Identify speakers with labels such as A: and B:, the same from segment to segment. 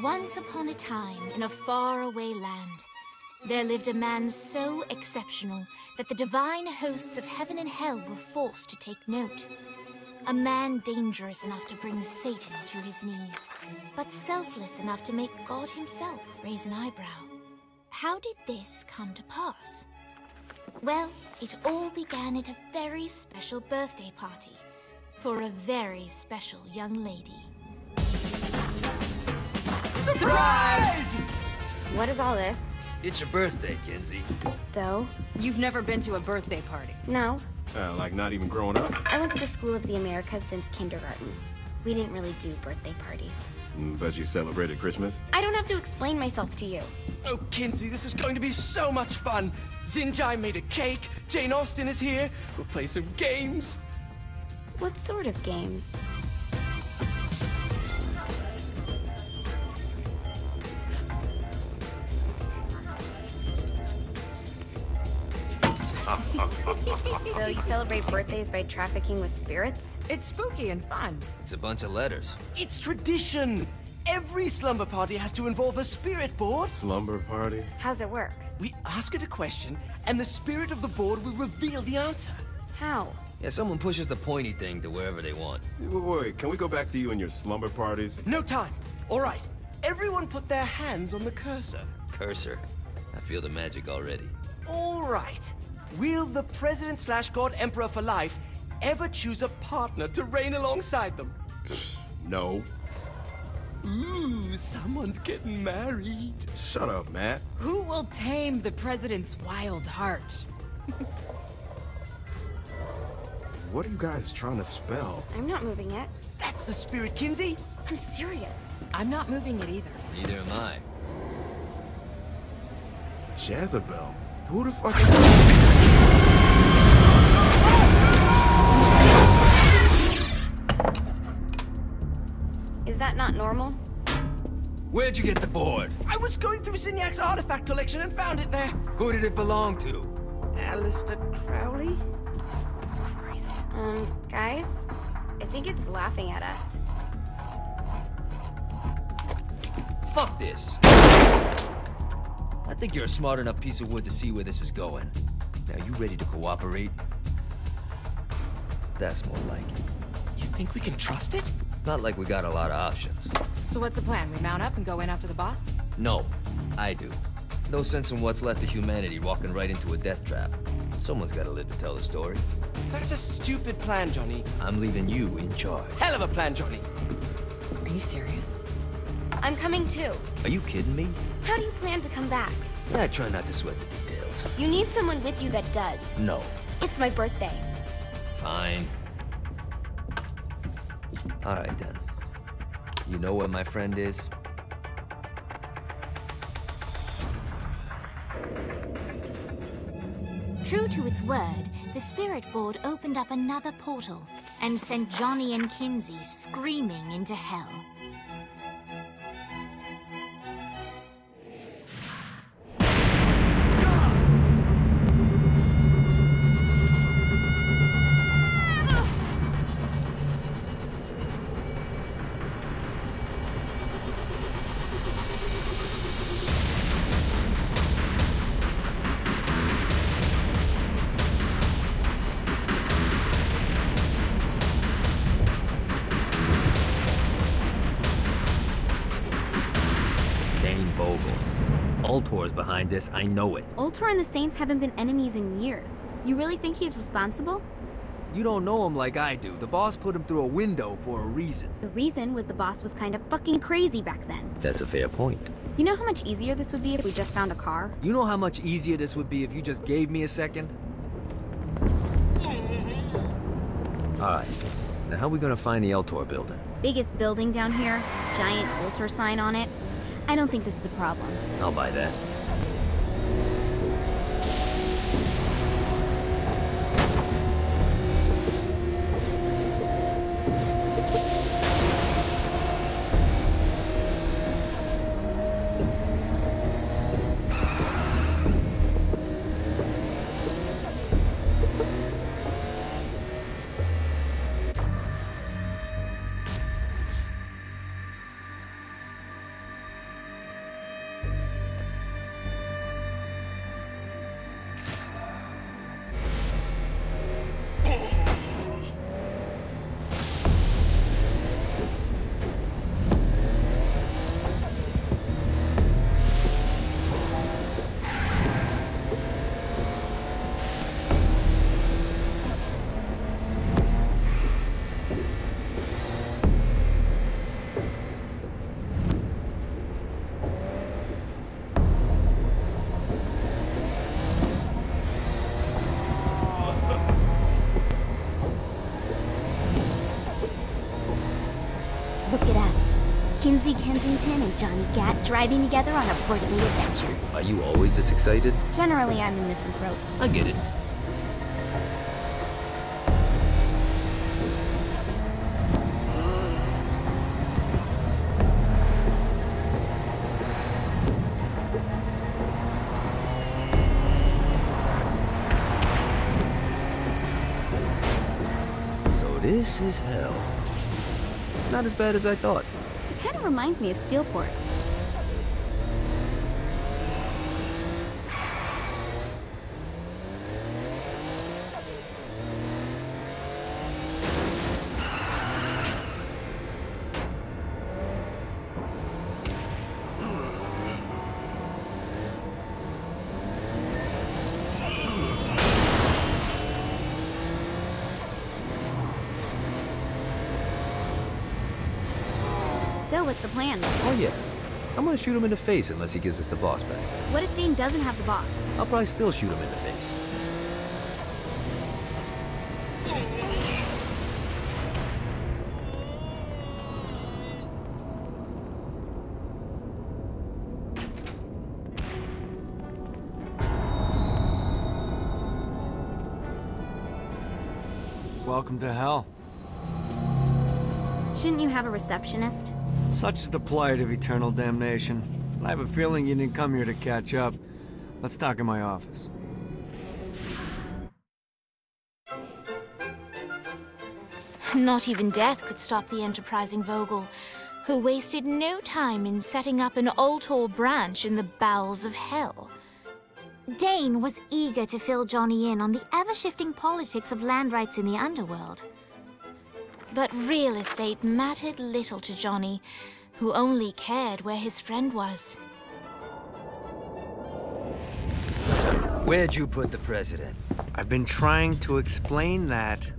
A: Once upon a time, in a faraway land, there lived a man so exceptional that the divine hosts of heaven and hell were forced to take note. A man dangerous enough to bring Satan to his knees, but selfless enough to make God himself raise an eyebrow. How did this come to pass? Well, it all began at a very special birthday party for a very special young lady.
B: Surprise!
C: What is all this?
B: It's your birthday, Kinsey.
C: So?
D: You've never been to a birthday party?
C: No.
E: Like not even growing up?
C: I went to the School of the Americas since kindergarten. We didn't really do birthday parties.
E: But you celebrated Christmas?
C: I don't have to explain myself to you.
F: Oh, Kinsey, this is going to be so much fun. Zinjai made a cake, Jane Austen is here, we'll play some games.
C: What sort of games? So you celebrate birthdays by trafficking with spirits?
D: It's spooky and fun.
B: It's a bunch of letters.
F: It's tradition. Every slumber party has to involve a spirit board.
E: Slumber party?
C: How's it work?
F: We ask it a question, and the spirit of the board will reveal the answer.
C: How?
B: Yeah, someone pushes the pointy thing to wherever they want.
E: Wait, can we go back to you and your slumber parties?
F: No time. All right. Everyone put their hands on the cursor.
B: Cursor. I feel the magic already.
F: All right. Will the President/God Emperor for life ever choose a partner to reign alongside them?
E: No.
F: Ooh, someone's getting married.
E: Shut up, Matt.
D: Who will tame the president's wild heart?
E: What are you guys trying to spell?
C: I'm not moving it.
F: That's the spirit, Kinsey.
C: I'm serious.
D: I'm not moving it either.
B: Neither am I.
E: Jezebel? Who the fuck is...
C: Is that not normal?
B: Where'd you get the board?
F: I was going through Signac's artifact collection and found it there.
B: Who did it belong to?
F: Alistair Crowley?
C: Christ. Guys? I think it's laughing at us.
B: Fuck this. I think you're a smart enough piece of wood to see where this is going. Now, you ready to cooperate? That's more like it.
F: You think we can trust it?
B: It's not like we got a lot of options.
D: So what's the plan? We mount up and go in after the boss?
B: No, I do. No sense in what's left of humanity walking right into a death trap. Someone's gotta live to tell the story.
F: That's a stupid plan, Johnny.
B: I'm leaving you in charge.
F: Hell of a plan, Johnny.
D: Are you serious?
C: I'm coming too.
B: Are you kidding me?
C: How do you plan to come back?
B: Yeah, I try not to sweat the details.
C: You need someone with you that does.
B: No.
C: It's my birthday.
B: Fine. All right, then. You know where my friend is?
A: True to its word, the spirit board opened up another portal and sent Johnny and Kinsey screaming into hell.
B: Ultor's behind this, I know it.
C: Ultor and the Saints haven't been enemies in years. You really think he's responsible?
B: You don't know him like I do. The boss put him through a window for a reason.
C: The reason was the boss was kind of fucking crazy back then.
B: That's a fair point.
C: You know how much easier this would be if we just found a car?
B: You know how much easier this would be if you just gave me a second? Alright, now how are we gonna find the Ultor building?
C: Biggest building down here, giant Ultor sign on it. I don't think this is a problem.
B: I'll buy that.
C: Kinsey Kensington and Johnny Gat driving together on a portly adventure.
B: Are you always this excited?
C: Generally, I'm a misanthrope.
B: I get it. So this is hell. Not as bad as I thought.
C: It kind of reminds me of Steelport. So, what's the plan?
B: Oh yeah. I'm gonna shoot him in the face unless he gives us the boss back.
C: What if Dane doesn't have the boss?
B: I'll probably still shoot him in the face.
G: Welcome to hell.
C: Shouldn't you have a receptionist?
G: Such is the plight of eternal damnation. I have a feeling you didn't come here to catch up. Let's talk in my office.
A: Not even death could stop the enterprising Vogel, who wasted no time in setting up an Ultor branch in the bowels of hell. Dane was eager to fill Johnny in on the ever-shifting politics of land rights in the underworld. But real estate mattered little to Johnny, who only cared where his friend was.
B: Where'd you put the president?
G: I've been trying to explain that.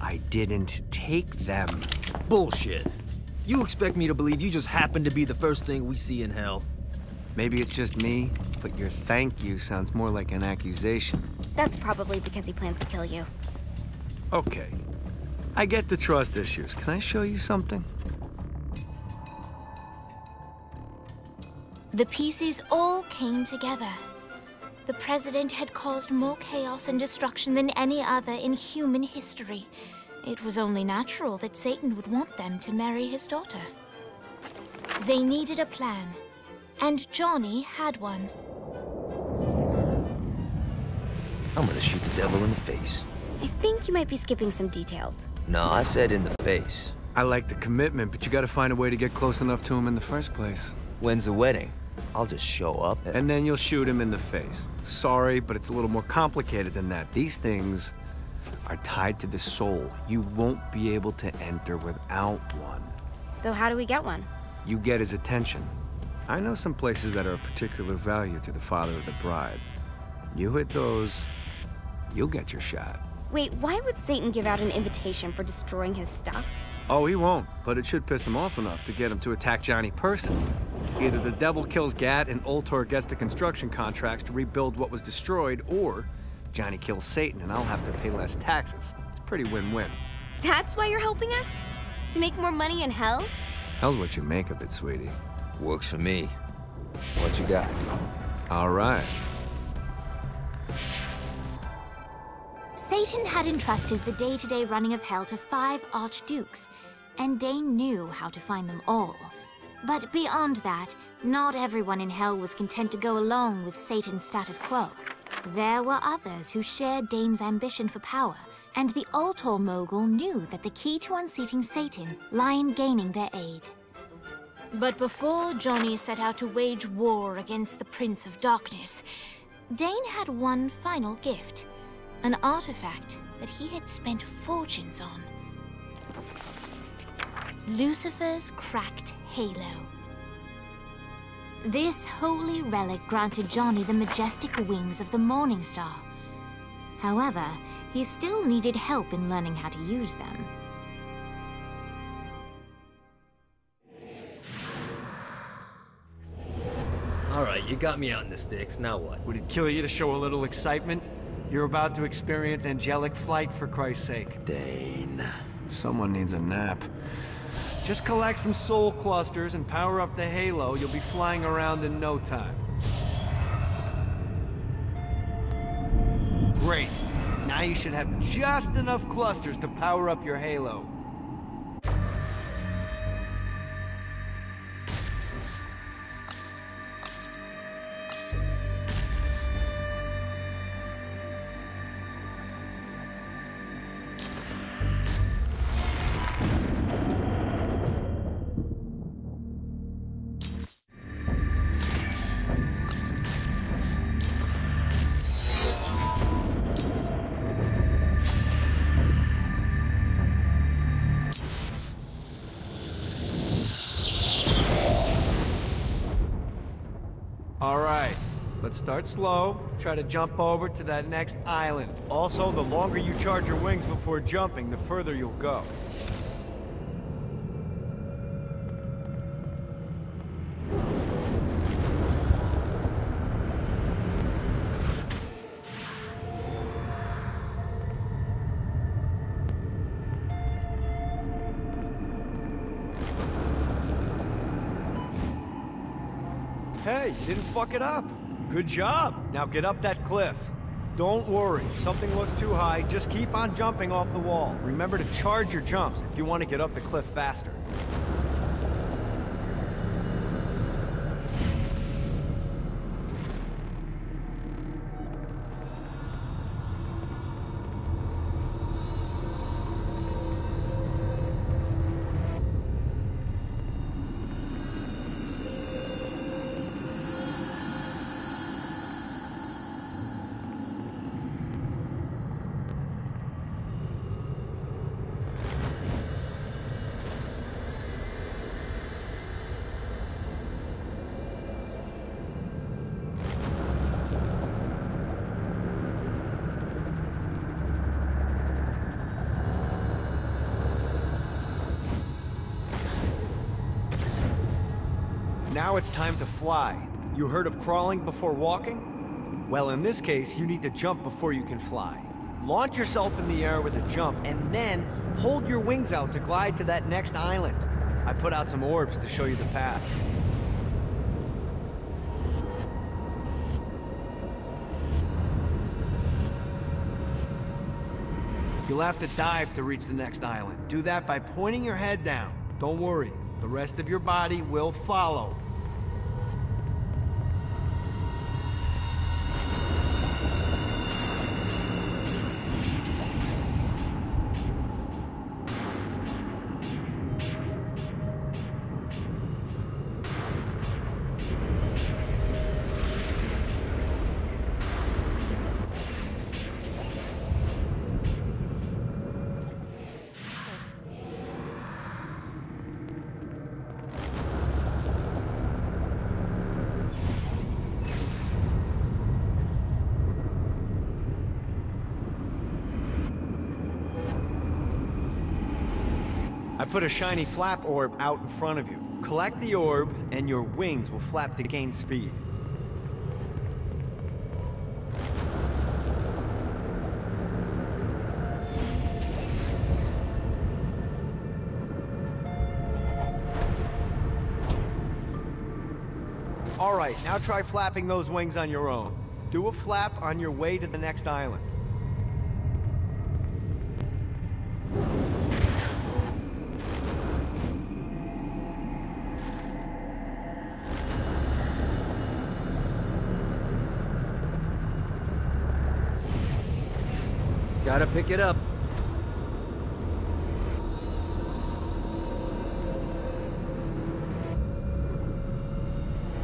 G: I didn't take them.
B: Bullshit. You expect me to believe you just happened to be the first thing we see in hell?
G: Maybe it's just me, but your thank you sounds more like an accusation.
C: That's probably because he plans to kill you.
G: Okay. I get the trust issues. Can I show you something?
A: The pieces all came together. The president had caused more chaos and destruction than any other in human history. It was only natural that Satan would want them to marry his daughter. They needed a plan, and Johnny had one.
B: I'm gonna shoot the devil in the face.
C: I think you might be skipping some details.
B: No, I said in the face.
G: I like the commitment, but you gotta find a way to get close enough to him in the first place.
B: When's the wedding? I'll just show up
G: And then you'll shoot him in the face. Sorry, but it's a little more complicated than that. These things are tied to the soul. You won't be able to enter without one.
C: So how do we get one?
G: You get his attention. I know some places that are of particular value to the father of the bride. You hit those, you'll get your shot.
C: Wait, why would Satan give out an invitation for destroying his stuff?
G: Oh, he won't, but it should piss him off enough to get him to attack Johnny personally. Either the devil kills Gat and Ultor gets the construction contracts to rebuild what was destroyed, or Johnny kills Satan and I'll have to pay less taxes. It's pretty win-win.
C: That's why you're helping us? To make more money in hell?
G: Hell's what you make of it, sweetie.
B: Works for me. What you got?
G: All right.
A: Satan had entrusted the day-to-day running of hell to 5 archdukes, and Dane knew how to find them all. But beyond that, not everyone in hell was content to go along with Satan's status quo. There were others who shared Dane's ambition for power, and the Ultor mogul knew that the key to unseating Satan lay in gaining their aid. But before Johnny set out to wage war against the Prince of Darkness, Dane had one final gift. An artifact that he had spent fortunes on. Lucifer's cracked halo. This holy relic granted Johnny the majestic wings of the Morning Star. However, he still needed help in learning how to use them.
B: All right, you got me out in the sticks. Now what?
G: Would it kill you to show a little excitement? You're about to experience angelic flight, for Christ's sake.
B: Dane.
G: Someone needs a nap. Just collect some soul clusters and power up the halo. You'll be flying around in no time. Great. Now you should have just enough clusters to power up your halo. Alright, let's start slow. Try to jump over to that next island. Also, the longer you charge your wings before jumping, the further you'll go. Hey, you didn't fuck it up. Good job. Now get up that cliff. Don't worry, if something looks too high, just keep on jumping off the wall. Remember to charge your jumps if you want to get up the cliff faster. Now it's time to fly. You heard of crawling before walking? Well, in this case, you need to jump before you can fly. Launch yourself in the air with a jump, and then hold your wings out to glide to that next island. I put out some orbs to show you the path. You'll have to dive to reach the next island. Do that by pointing your head down. Don't worry, the rest of your body will follow. I put a shiny flap orb out in front of you. Collect the orb, and your wings will flap to gain speed. All right, now try flapping those wings on your own. Do a flap on your way to the next island.
B: Gotta pick it up.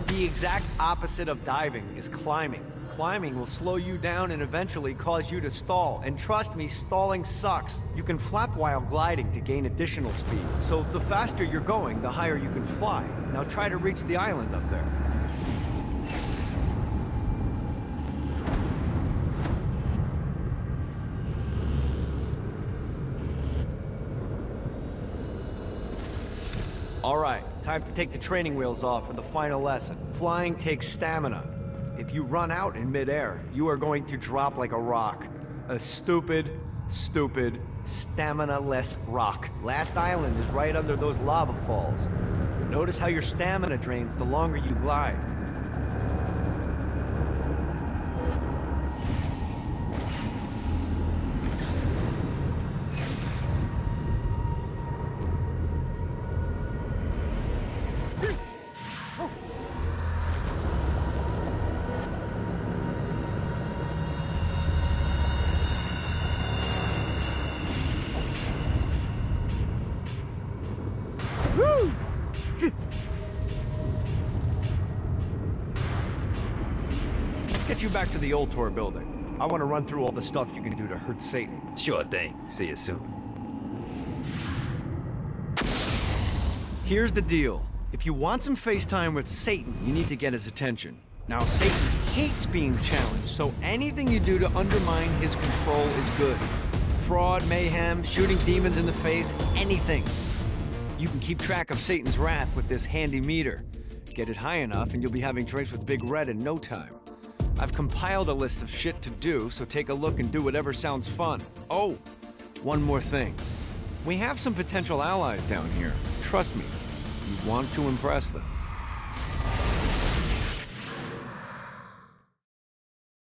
G: The exact opposite of diving is climbing. Climbing will slow you down and eventually cause you to stall. And trust me, stalling sucks. You can flap while gliding to gain additional speed. So the faster you're going, the higher you can fly. Now try to reach the island up there. All right, time to take the training wheels off for the final lesson. Flying takes stamina. If you run out in midair, you are going to drop like a rock. A stupid, Stupid, stamina-less rock. Last island is right under those lava falls. Notice how your stamina drains the longer you glide. Let's get you back to the old tour building. I want to run through all the stuff you can do to hurt Satan.
B: Sure thing. See you soon.
G: Here's the deal. If you want some FaceTime with Satan, you need to get his attention. Now, Satan hates being challenged, so anything you do to undermine his control is good. Fraud, mayhem, shooting demons in the face, anything. You can keep track of Satan's wrath with this handy meter. Get it high enough and you'll be having drinks with Big Red in no time. I've compiled a list of shit to do, so take a look and do whatever sounds fun. Oh, one more thing. We have some potential allies down here. Trust me, you want to impress them.